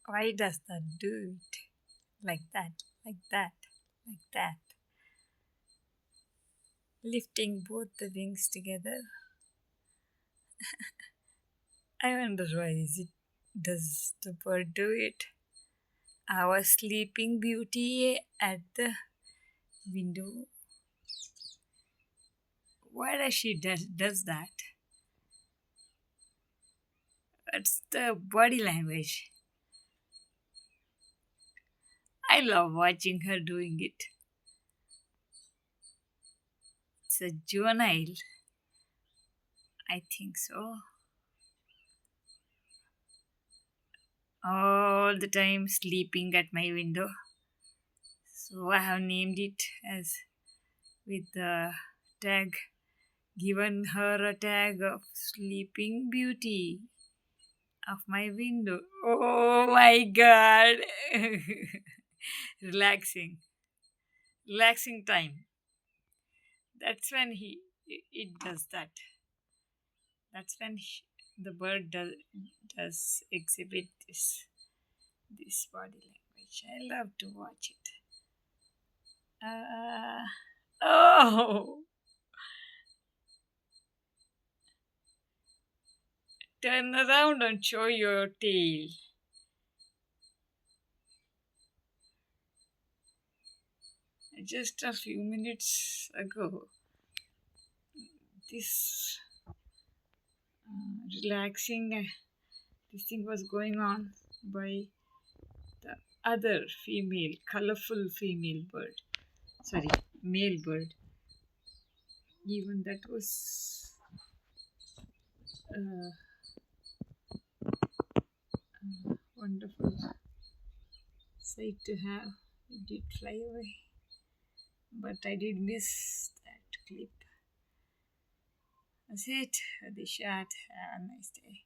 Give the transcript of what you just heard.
Why does that do it? Like that, like that, like that. Lifting both the wings together. I wonder why is it does the bird do it? Our sleeping beauty at the window. Why does she does that? That's the body language. I love watching her doing it. It's a juvenile. I think so. All the time sleeping at my window. So I have named it as with the tag, given her a tag of sleeping beauty of my window. Oh my god. Relaxing. Relaxing time. That's when it does that. That's when the bird does exhibit this body language. I love to watch it. Oh, turn around and show your tail. Just a few minutes ago, this relaxing this thing was going on by the other female, colorful female bird. Sorry, male bird. Even that was uh, wonderful sight to have. It did fly away, but I did miss that clip. That's it. The shot. Have a nice day.